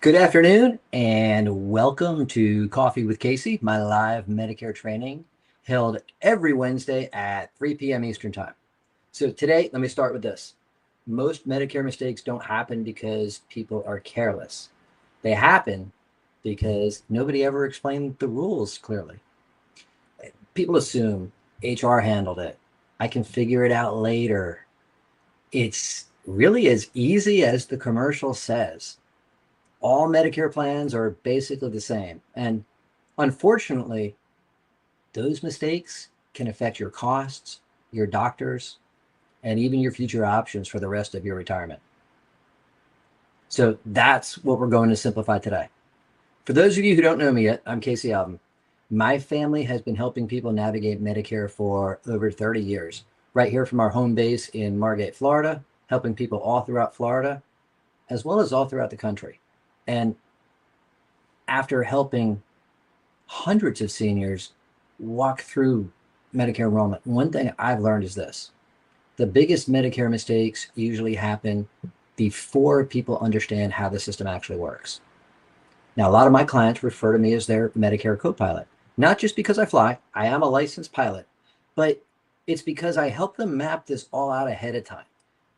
Good afternoon and welcome to Coffee with Casey, my live Medicare training held every Wednesday at 3 p.m. Eastern Time. So today, let me start with this. Most Medicare mistakes don't happen because people are careless. They happen because nobody ever explained the rules clearly. People assume HR handled it. I can figure it out later. It's really as easy as the commercial says. All Medicare plans are basically the same. And unfortunately, those mistakes can affect your costs, your doctors, and even your future options for the rest of your retirement. So that's what we're going to simplify today. For those of you who don't know me yet, I'm Casey Alvin. My family has been helping people navigate Medicare for over 30 years, right here from our home base in Margate, Florida, helping people all throughout Florida, as well as all throughout the country. And after helping hundreds of seniors walk through Medicare enrollment, one thing I've learned is this. The biggest Medicare mistakes usually happen before people understand how the system actually works. Now, a lot of my clients refer to me as their Medicare co-pilot, not just because I fly, I am a licensed pilot, but it's because I help them map this all out ahead of time,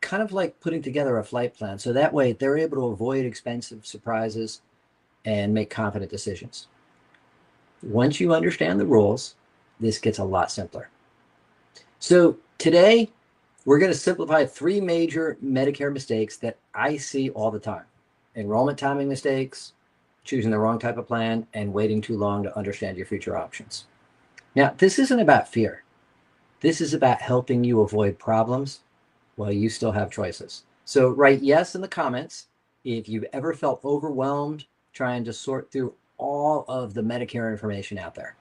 kind of like putting together a flight plan. So that way they're able to avoid expensive surprises and make confident decisions. Once you understand the rules, this gets a lot simpler. So today, we're going to simplify 3 major Medicare mistakes that I see all the time. Enrollment timing mistakes, choosing the wrong type of plan, and waiting too long to understand your future options. Now, this isn't about fear. This is about helping you avoid problems while you still have choices. So write yes in the comments if you've ever felt overwhelmed trying to sort through all of the Medicare information out there.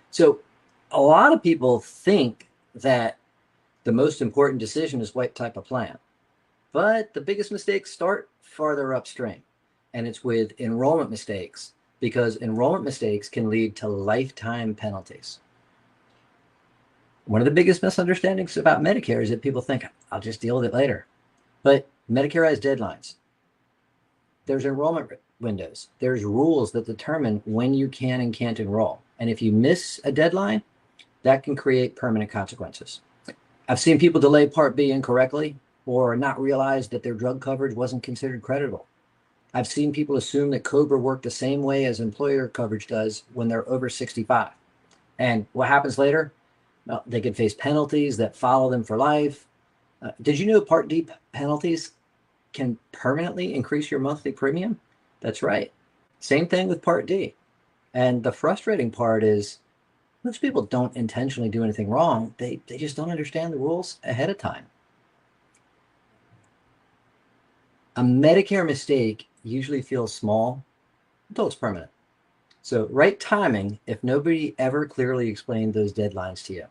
So a lot of people think that the most important decision is what type of plan, but the biggest mistakes start farther upstream, and it's with enrollment mistakes, because enrollment mistakes can lead to lifetime penalties. One of the biggest misunderstandings about Medicare is that people think, I'll just deal with it later. But Medicare has deadlines. There's enrollment windows. There's rules that determine when you can and can't enroll. And if you miss a deadline, that can create permanent consequences. I've seen people delay Part B incorrectly or not realize that their drug coverage wasn't considered creditable. I've seen people assume that COBRA worked the same way as employer coverage does when they're over 65. And what happens later? Well, they could face penalties that follow them for life. Did you know Part D penalties can permanently increase your monthly premium? That's right. Same thing with Part D. And the frustrating part is most people don't intentionally do anything wrong. They just don't understand the rules ahead of time. A Medicare mistake usually feels small until it's permanent. So right timing if nobody ever clearly explained those deadlines to you.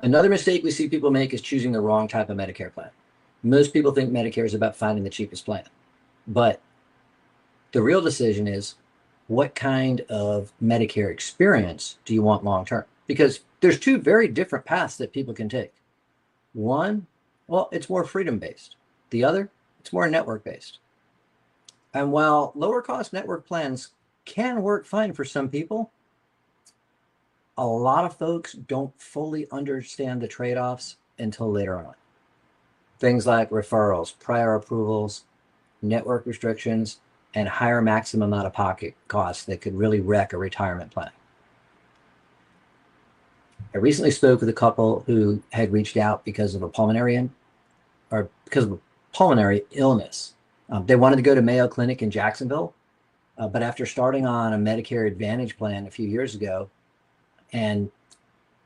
Another mistake we see people make is choosing the wrong type of Medicare plan. Most people think Medicare is about finding the cheapest plan, but the real decision is what kind of Medicare experience do you want long term? Because there's 2 very different paths that people can take. One, well, it's more freedom based. The other, it's more network based. And while lower cost network plans can work fine for some people, a lot of folks don't fully understand the trade-offs until later on. Things like referrals, prior approvals, network restrictions, and higher maximum out-of-pocket costs that could really wreck a retirement plan. I recently spoke with a couple who had reached out because of a pulmonary illness. They wanted to go to Mayo Clinic in Jacksonville, but after starting on a Medicare Advantage plan a few years ago, and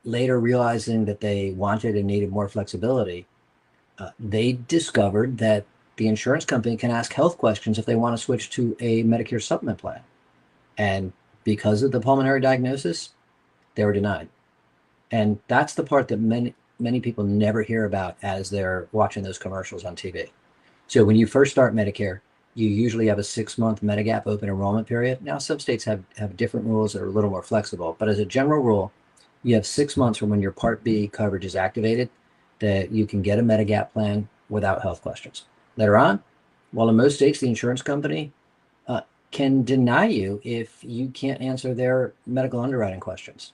later realizing that they wanted and needed more flexibility, they discovered that the insurance company can ask health questions if they want to switch to a Medicare supplement plan. And because of the pulmonary diagnosis, they were denied. And that's the part that many people never hear about as they're watching those commercials on TV. So when you first start Medicare, you usually have a 6-month Medigap Open Enrollment period. Now, some states have different rules that are a little more flexible, but as a general rule, you have 6 months from when your Part B coverage is activated that you can get a Medigap plan without health questions. Later on, well, in most states, the insurance company can deny you if you can't answer their medical underwriting questions.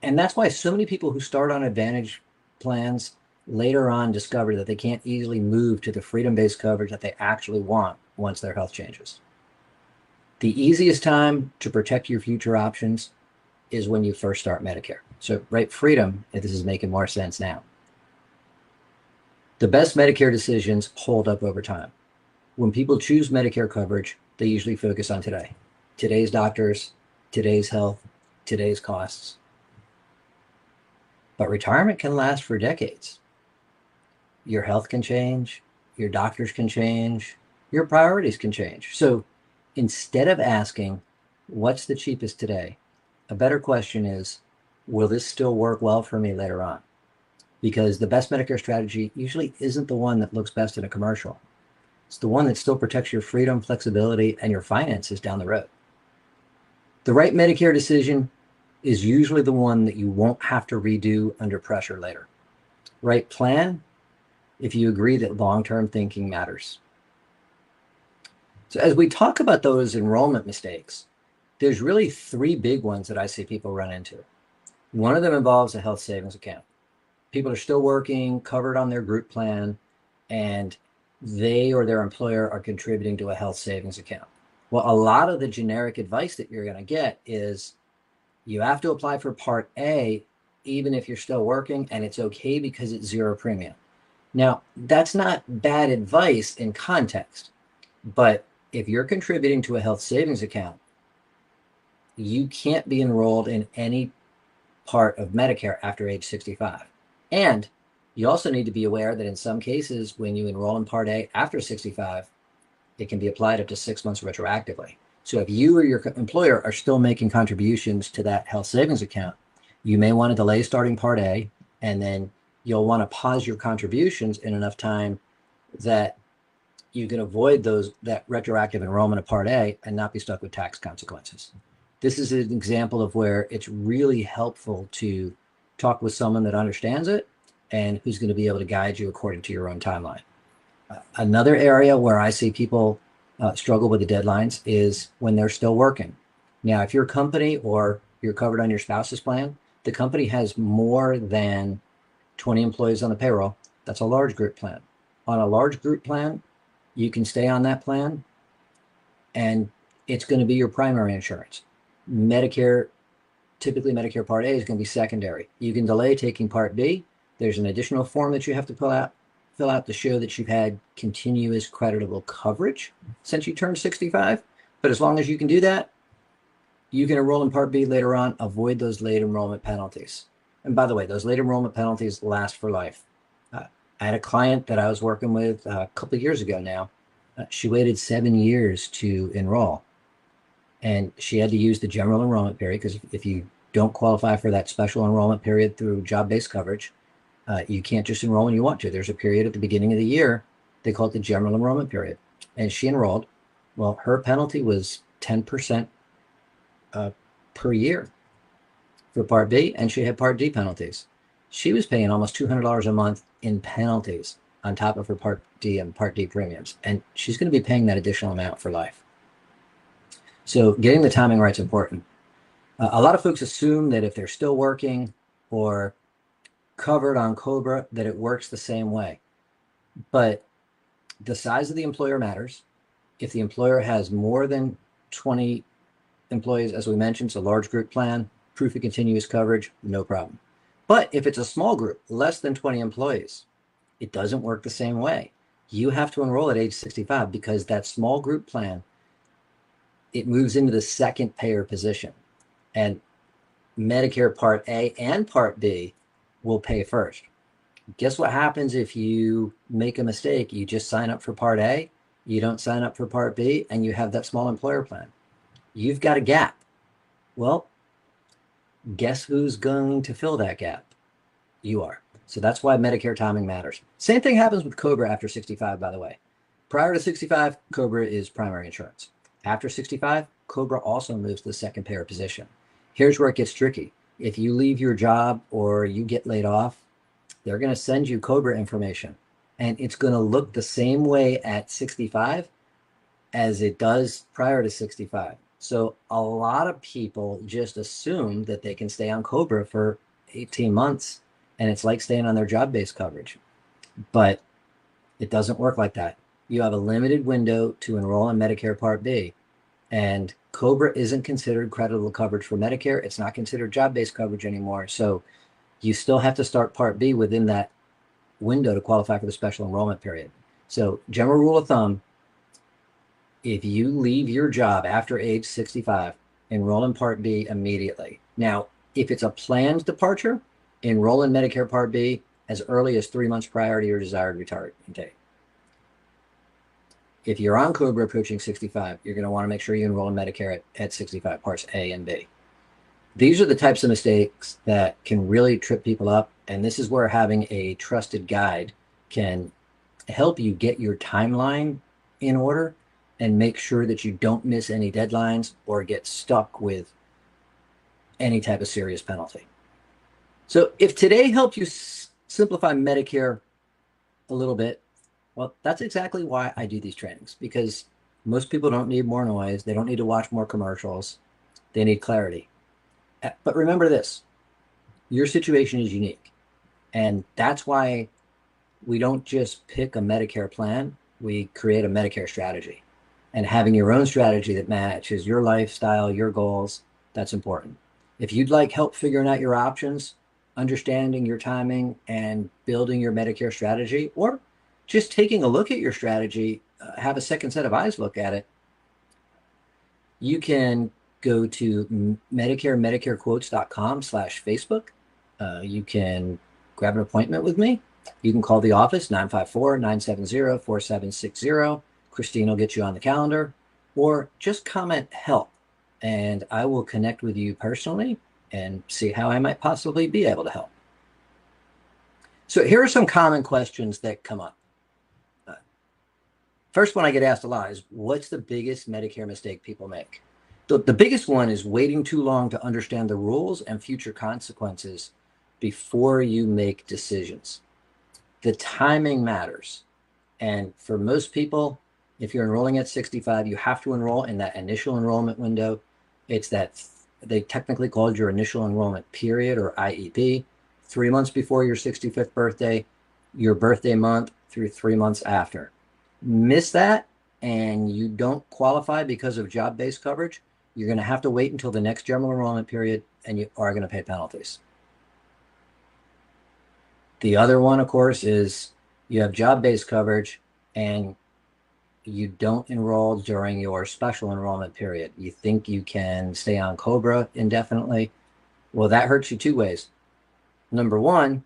And that's why so many people who start on Advantage plans later on discover that they can't easily move to the freedom-based coverage that they actually want once their health changes. The easiest time to protect your future options is when you first start Medicare. So, right, freedom, if this is making more sense now. The best Medicare decisions hold up over time. When people choose Medicare coverage, they usually focus on today. Today's doctors, today's health, today's costs. But retirement can last for decades. Your health can change, your doctors can change, your priorities can change. So instead of asking, what's the cheapest today? A better question is, will this still work well for me later on? Because the best Medicare strategy usually isn't the one that looks best in a commercial. It's the one that still protects your freedom, flexibility, and your finances down the road. The right Medicare decision is usually the one that you won't have to redo under pressure later. Right plan, if you agree that long-term thinking matters. So as we talk about those enrollment mistakes, there's really three big ones that I see people run into. One of them involves a health savings account. People are still working, covered on their group plan, and they or their employer are contributing to a health savings account. Well, a lot of the generic advice that you're going to get is you have to apply for Part A even if you're still working, and it's okay because it's zero premium. Now, that's not bad advice in context, but if you're contributing to a health savings account, you can't be enrolled in any part of Medicare after age 65. And you also need to be aware that in some cases, when you enroll in Part A after 65, it can be applied up to 6 months retroactively. So if you or your employer are still making contributions to that health savings account, you may want to delay starting Part A, and then you'll want to pause your contributions in enough time that you can avoid that retroactive enrollment of Part A and not be stuck with tax consequences. This is an example of where it's really helpful to talk with someone that understands it and who's going to be able to guide you according to your own timeline. Another area where I see people struggle with the deadlines is when they're still working. Now, if you're a company or you're covered on your spouse's plan, the company has more than 20 employees on the payroll. That's a large group plan. On a large group plan, you can stay on that plan and it's going to be your primary insurance. Medicare, typically Medicare Part A is going to be secondary. You can delay taking Part B. There's an additional form that you have to fill out to show that you've had continuous creditable coverage since you turned 65. But as long as you can do that, you can enroll in Part B later on, avoid those late enrollment penalties. And by the way, those late enrollment penalties last for life. I had a client that I was working with a couple of years ago now. She waited 7 years to enroll. And she had to use the general enrollment period because if you don't qualify for that special enrollment period through job-based coverage, you can't just enroll when you want to. There's a period at the beginning of the year. They call it the general enrollment period. And she enrolled. Well, her penalty was 10% per year for Part B, and she had Part D penalties. She was paying almost $200 a month in penalties on top of her Part D and Part D premiums. And she's going to be paying that additional amount for life. So getting the timing right is important. A lot of folks assume that if they're still working or covered on COBRA, that it works the same way. But the size of the employer matters. If the employer has more than 20 employees, as we mentioned, it's a large group plan, proof of continuous coverage, no problem. But if it's a small group, less than 20 employees, it doesn't work the same way. You have to enroll at age 65 because that small group plan, it moves into the second payer position. And Medicare Part A and Part B will pay first. Guess what happens if you make a mistake? You just sign up for Part A, you don't sign up for Part B, and you have that small employer plan. You've got a gap. Well, guess who's going to fill that gap? You are. So that's why Medicare timing matters. Same thing happens with COBRA after 65, by the way. Prior to 65, COBRA is primary insurance. After 65, COBRA also moves to the second payer position. Here's where it gets tricky. If you leave your job or you get laid off, they're going to send you COBRA information. and it's going to look the same way at 65 as it does prior to 65. So a lot of people just assume that they can stay on COBRA for 18 months and it's like staying on their job-based coverage. But it doesn't work like that. You have a limited window to enroll in Medicare Part B, and COBRA isn't considered creditable coverage for Medicare. It's not considered job-based coverage anymore. So you still have to start Part B within that window to qualify for the special enrollment period. So general rule of thumb, if you leave your job after age 65, enroll in Part B immediately. Now, if it's a planned departure, enroll in Medicare Part B as early as 3 months prior to your desired retirement date. If you're on COBRA approaching 65, you're going to want to make sure you enroll in Medicare at 65, Parts A and B. These are the types of mistakes that can really trip people up, and this is where having a trusted guide can help you get your timeline in order and make sure that you don't miss any deadlines or get stuck with any type of serious penalty. So if today helped you simplify Medicare a little bit, well, that's exactly why I do these trainings, because most people don't need more noise. They don't need to watch more commercials. They need clarity. But remember this, your situation is unique. And that's why we don't just pick a Medicare plan. We create a Medicare strategy. And having your own strategy that matches your lifestyle, your goals, that's important. If you'd like help figuring out your options, understanding your timing, and building your Medicare strategy, or just taking a look at your strategy, have a second set of eyes look at it, you can go to medicarequotes.com/Facebook. You can grab an appointment with me. You can call the office, 954-970-4760. Christine will get you on the calendar, or just comment help, and I will connect with you personally and see how I might possibly be able to help. So here are some common questions that come up. First one I get asked a lot is, what's the biggest Medicare mistake people make? The biggest one is waiting too long to understand the rules and future consequences before you make decisions. The timing matters. And for most people, if you're enrolling at 65, you have to enroll in that initial enrollment window. It's that they technically called your initial enrollment period, or IEP, 3 months before your 65th birthday, your birthday month through 3 months after. Miss that and you don't qualify because of job-based coverage, you're going to have to wait until the next general enrollment period, and you are going to pay penalties. The other one, of course, is you have job-based coverage and you don't enroll during your special enrollment period. You think you can stay on COBRA indefinitely. Well, that hurts you two ways. Number one,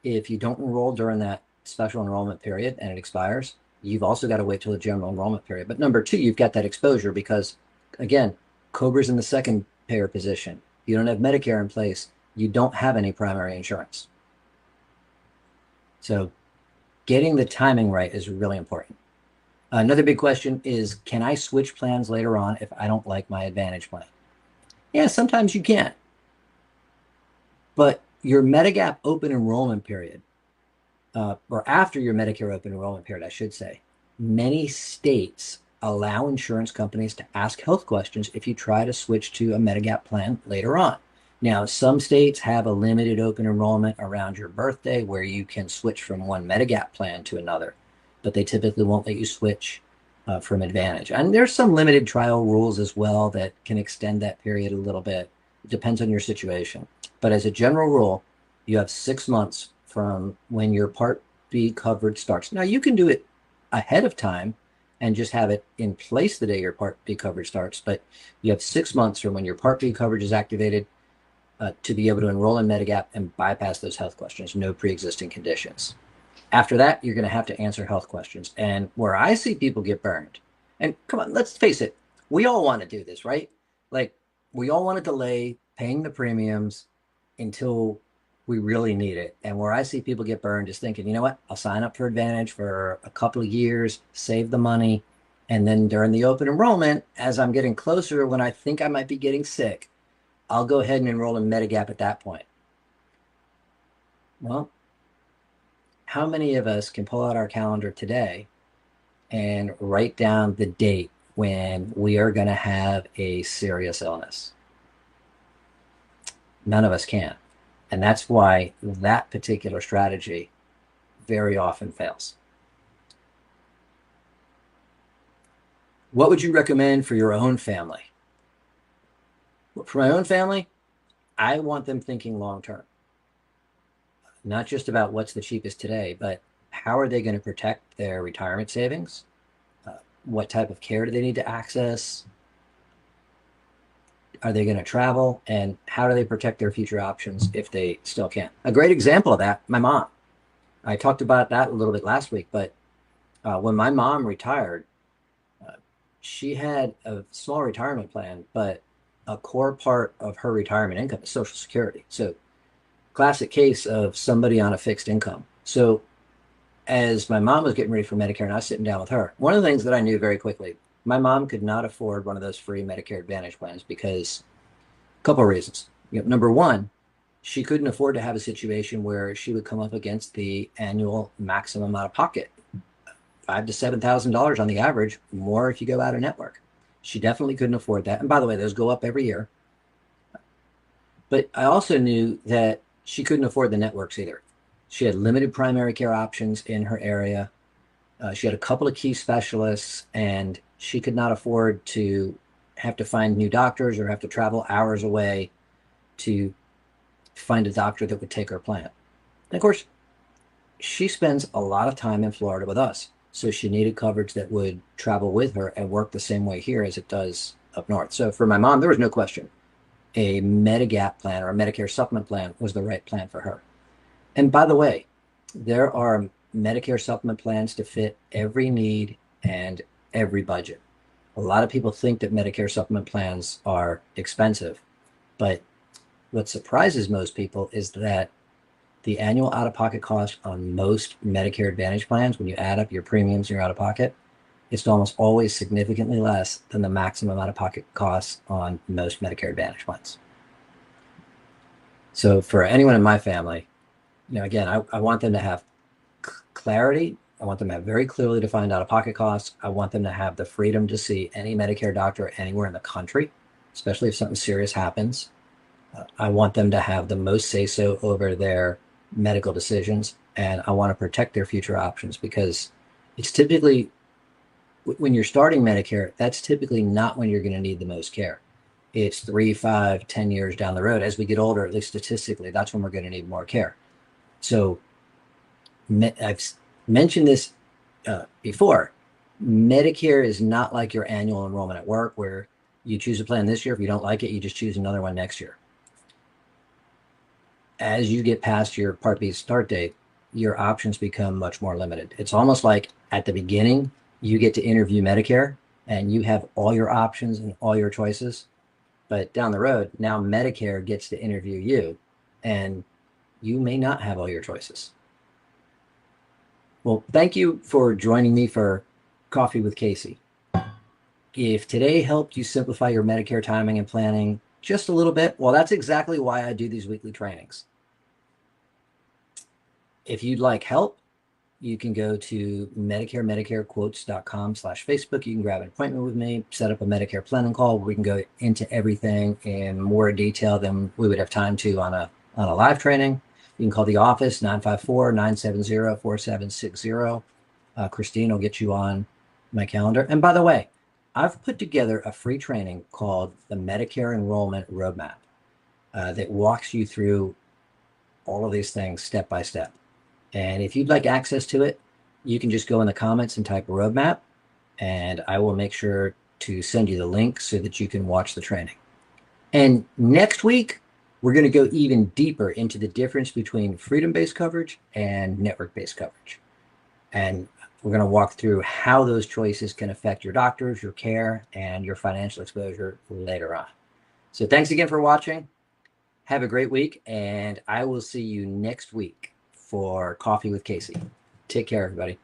if you don't enroll during that special enrollment period and it expires, you've also got to wait till the general enrollment period. But number two, you've got that exposure because, again, COBRA's in the second payer position. You don't have Medicare in place. You don't have any primary insurance. So getting the timing right is really important. Another big question is, can I switch plans later on if I don't like my Advantage plan? Yeah, sometimes you can. But your Medigap Open Enrollment period, or after your Medicare Open Enrollment period, I should say, many states allow insurance companies to ask health questions if you try to switch to a Medigap plan later on. Now, some states have a limited open enrollment around your birthday where you can switch from one Medigap plan to another, but they typically won't let you switch from Advantage. And there's some limited trial rules as well that can extend that period a little bit. It depends on your situation. But as a general rule, you have 6 months from when your Part B coverage starts. Now, you can do it ahead of time and just have it in place the day your Part B coverage starts, but you have 6 months from when your Part B coverage is activated to be able to enroll in Medigap and bypass those health questions, no pre-existing conditions. After that, you're going to have to answer health questions. And where I see people get burned, and come on, let's face it, we all want to do this, right? Like, we all want to delay paying the premiums until we really need it. And where I see people get burned is thinking, you know what, I'll sign up for Advantage for a couple of years, save the money, and then during the open enrollment, as I'm getting closer, when I think I might be getting sick, I'll go ahead and enroll in Medigap at that point. Well, How many of us can pull out our calendar today and write down the date when we are going to have a serious illness? None of us can. And that's why that particular strategy very often fails. What would you recommend for your own family? For my own family, I want them thinking long term, not just about what's the cheapest today, but how are they going to protect their retirement savings? What type of care do they need to access? Are they going to travel? And how do they protect their future options if they still can? A great example of that, my mom. I talked about that a little bit last week, but when my mom retired, she had a small retirement plan, but a core part of her retirement income is Social Security. So, classic case of somebody on a fixed income. So, as my mom was getting ready for Medicare and I was sitting down with her, one of the things that I knew very quickly, my mom could not afford one of those free Medicare Advantage plans because a couple of reasons. Number one, she couldn't afford to have a situation where she would come up against the annual maximum out of pocket, $5,000 to $7,000 on the average, more if you go out of network. She definitely couldn't afford that. And by the way, those go up every year. But I also knew that she couldn't afford the networks either. She had limited primary care options in her area. She had a couple of key specialists, and she could not afford to have to find new doctors or have to travel hours away to find a doctor that would take her plan. And of course, she spends a lot of time in Florida with us. So she needed coverage that would travel with her and work the same way here as it does up north. So for my mom, there was no question. A Medigap plan or a Medicare supplement plan was the right plan for her. And by the way, there are Medicare supplement plans to fit every need and every budget. A lot of people think that Medicare supplement plans are expensive, but what surprises most people is that the annual out-of-pocket cost on most Medicare Advantage plans, when you add up your premiums and your out-of-pocket, it's almost always significantly less than the maximum out-of-pocket costs on most Medicare Advantage plans. So for anyone in my family, again, I want them to have clarity. I want them to have very clearly defined out-of-pocket costs. I want them to have the freedom to see any Medicare doctor anywhere in the country, especially if something serious happens. I want them to have the most say-so over their medical decisions, and I want to protect their future options because it's typically, when you're starting Medicare, that's typically not when you're going to need the most care. It's 3, 5, 10 years down the road. As we get older, at least statistically, that's when we're going to need more care. So I've mentioned this before. Medicare is not like your annual enrollment at work where you choose a plan this year. If you don't like it, you just choose another one next year. As you get past your Part B start date, your options become much more limited. It's almost like at the beginning, you get to interview Medicare and you have all your options and all your choices. But down the road, now Medicare gets to interview you and you may not have all your choices. Well, thank you for joining me for Coffee with Casey. If today helped you simplify your Medicare timing and planning just a little bit, well, that's exactly why I do these weekly trainings. If you'd like help, you can go to medicarequotes.com/Facebook. You can grab an appointment with me, set up a Medicare planning call where we can go into everything in more detail than we would have time to on a live training. You can call the office, 954-970-4760. Christine will get you on my calendar. And by the way, I've put together a free training called the Medicare Enrollment Roadmap that walks you through all of these things step by step. And if you'd like access to it, you can just go in the comments and type roadmap, and I will make sure to send you the link so that you can watch the training. And next week, we're going to go even deeper into the difference between freedom-based coverage and network-based coverage. And we're going to walk through how those choices can affect your doctors, your care, and your financial exposure later on. So thanks again for watching. Have a great week, and I will see you next week for Coffee with Casey. Take care, everybody.